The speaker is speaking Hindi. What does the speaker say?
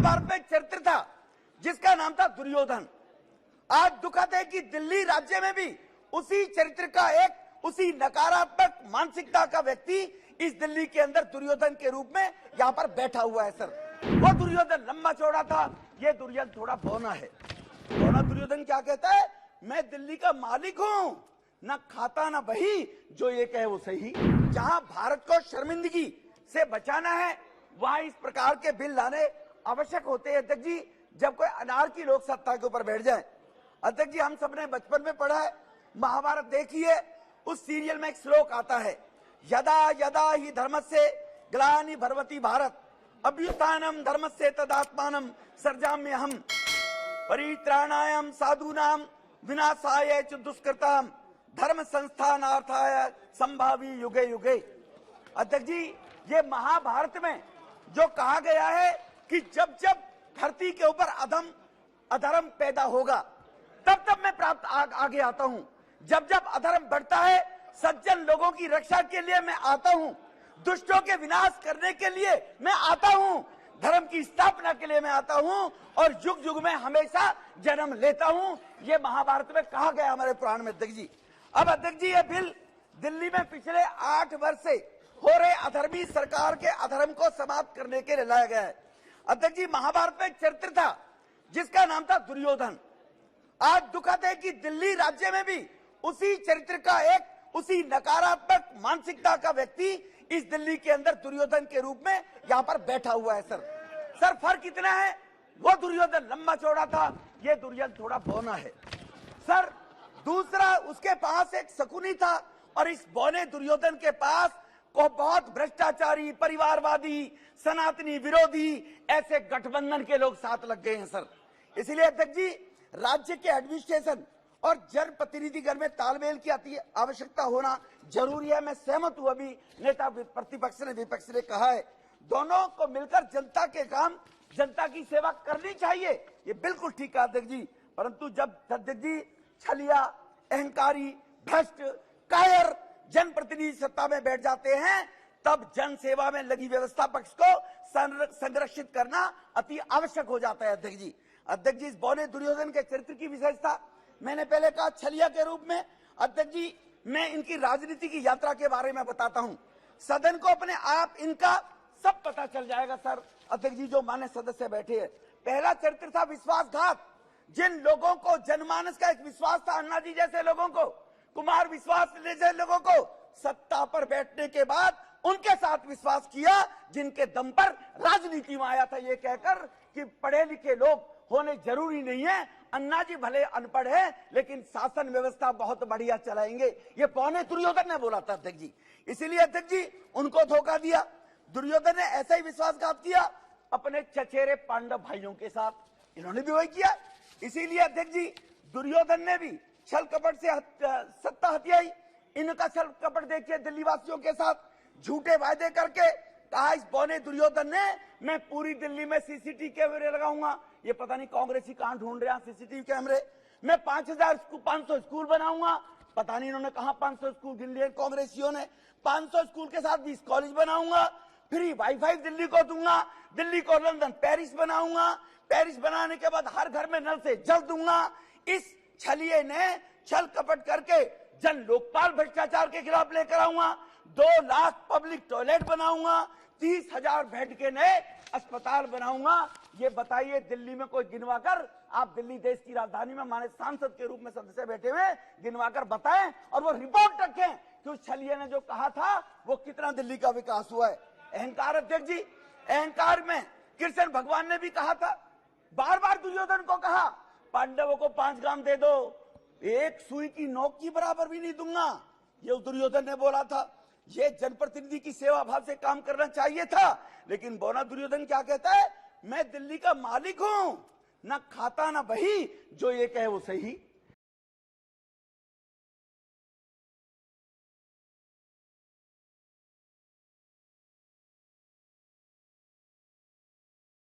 महाभारत में एक चरित्र था जिसका नाम था दुर्योधन। आज दुखद है कि दिल्ली राज्य में भी उसी चरित्र का एक उसी नकारात्मक मानसिकता का व्यक्ति इस दिल्ली के अंदर दुर्योधन के रूप में यहाँ पर बैठा हुआ है। सर, वो दुर्योधन लंबा चौड़ा था, ये दुर्योधन थोड़ा बौना है। बौना दुर्योधन क्या कहता है? मैं दिल्ली का मालिक हूँ, ना खाता ना बही, जो ये कहे वो सही। जहाँ भारत को शर्मिंदगी से बचाना है वहाँ इस प्रकार के बिल लाने आवश्यक होते हैं। अध्यक्ष जी, जब कोई अनारकी लोक सत्ता के ऊपर बैठ जाए। अध्यक्ष जी, हम सबने बचपन में पढ़ा है, महाभारत देखिए, उस सीरियल में एक श्लोक आता है, यदा यदा ही धर्मस्य ग्लानि भर्वति भारत अभ्युत्थानम धर्मस्य तदात्मानम सर्जाम्यहम् परित्राणाय साधूनां विनाशाय च दुष्कृतां धर्म संस्थानार्थाय संभावी युगे युगे। अध्यक्ष जी, ये महाभारत में जो कहा गया है कि जब जब धरती के ऊपर अधर्म पैदा होगा तब तब मैं आगे आता हूं। जब जब अधर्म बढ़ता है सज्जन लोगों की रक्षा के लिए मैं आता हूं, दुष्टों के विनाश करने के लिए मैं आता हूं, धर्म की स्थापना के लिए मैं आता हूं और युग युग में हमेशा जन्म लेता हूं। ये महाभारत में कहा गया हमारे पुराण में। अध्यक्ष जी, अब अध्यक्ष जी, ये बिल दिल्ली में पिछले 8 वर्ष से हो रहे अधर्मी सरकार के अधर्म को समाप्त करने के लिए लाया गया है। अध्यक्ष जी, महाभारत में एक चरित्र था जिसका नाम था दुर्योधन। आज दुखद है कि दिल्ली राज्य में भी उसी चरित्र का एक उसी नकारात्मक मानसिकता का व्यक्ति इस दिल्ली के अंदर दुर्योधन के रूप में यहाँ पर बैठा हुआ है। सर, फर्क इतना है, वो दुर्योधन लंबा चौड़ा था, ये दुर्योधन थोड़ा बौना है। सर, दूसरा, उसके पास एक शकुनी था और इस बौने दुर्योधन के पास को बहुत भ्रष्टाचारी, परिवारवादी, सनातनी विरोधी ऐसे गठबंधन के लोग साथ लग गए हैं। सर, इसलिए अध्यक्ष जी, राज्य के एडमिनिस्ट्रेशन और जनप्रतिनिधिगण में तालमेल की आवश्यकता होना जरूरी है। मैं सहमत हूं, अभी नेता प्रतिपक्ष ने विपक्ष ने कहा है, दोनों को मिलकर जनता के काम, जनता की सेवा करनी चाहिए, ये बिल्कुल ठीक है अध्यक्ष जी। परंतु जब अध्यक्ष जी छलिया, अहंकारी, भ्रष्ट, कायर जनप्रतिनिधि सत्ता में बैठ जाते हैं तब जन सेवा में लगी व्यवस्था पक्ष को संरक्षित करना अति आवश्यक हो जाता है। अध्यक्ष जी, इस बौने दुर्योधन के चरित्र की विशेषता मैंने पहले कहा, छलिया के रूप में। अध्यक्ष जी, मैं इनकी राजनीति की यात्रा के बारे में बताता हूं, सदन को अपने आप इनका सब पता चल जाएगा। सर, अध्यक्ष जी, जो मान्य सदस्य बैठे हैं, पहला चरित्र था विश्वासघात। जिन लोगों को जनमानस का एक विश्वास था, अन्ना जी जैसे लोगों को, कुमार विश्वास जैसे लोगों को, सत्ता पर बैठने के बाद उनके साथ विश्वास किया जिनके दम पर राजनीति में आया था, ये कहकर कि पढ़े लिखे लोग होने जरूरी नहीं है, अन्ना जी भले अनपढ़ है लेकिन शासन व्यवस्था बहुत बढ़िया चलाएंगे, ये पौने दुर्योधन ने बोला था। अध्यक्ष जी, इसीलिए अध्यक्ष जी उनको धोखा दिया। दुर्योधन ने ऐसा ही विश्वासघात किया अपने चचेरे पांडव भाइयों के साथ, इन्होंने भी वही किया। इसीलिए अध्यक्ष जी, दुर्योधन ने भी छल कपट से सत्ता हथियाई। इनका छल कपट देखिए, दिल्ली वासियों के साथ झूठे वायदे करके कहा, इस बौने दुर्योधन ने मैं पूरी दिल्ली में सीसीटीवी कैमरे लगाऊंगा। ये पता नहीं कांग्रेसी कहां ढूंढ रहे हैं सीसीटीवी कैमरे। मैं 500 स्कूल बनाऊंगा, पता नहीं इन्होंने कहा 500 स्कूल गिन लिए कांग्रेसियों ने। 500 स्कूल के साथ 20 कॉलेज बनाऊंगा, फ्री वाईफाई दिल्ली को दूंगा, दिल्ली को लंदन पेरिस बनाऊंगा, पेरिस बनाने के बाद हर घर में नल से जल दूंगा। इस छलिए ने छल कपट करके जन लोकपाल भ्रष्टाचार के खिलाफ लेकर आऊंगा, 2 लाख पब्लिक टॉयलेट बनाऊंगा, 30,000 बेड के नए अस्पताल बनाऊंगा। ये बताइए, दिल्ली में कोई गिनवाकर, आप दिल्ली देश की राजधानी में माने सांसद के रूप में सदस्य बैठे हुए, गिनवाकर बताएं और वो रिपोर्ट रखें कि उस छलिए ने जो कहा था वो कितना दिल्ली का विकास हुआ है। अहंकार अध्यक्ष जी, अहंकार में कृष्ण भगवान ने भी कहा था, बार बार दुर्योधन को कहा, पांडवों को 5 ग्राम दे दो, एक सुई की नोक की बराबर भी नहीं दूंगा, ये दुर्योधन ने बोला था। ये जनप्रतिनिधि की सेवा भाव से काम करना चाहिए था, लेकिन बौना दुर्योधन क्या कहता है, मैं दिल्ली का मालिक हूं, ना खाता ना बही, जो ये कहे वो सही।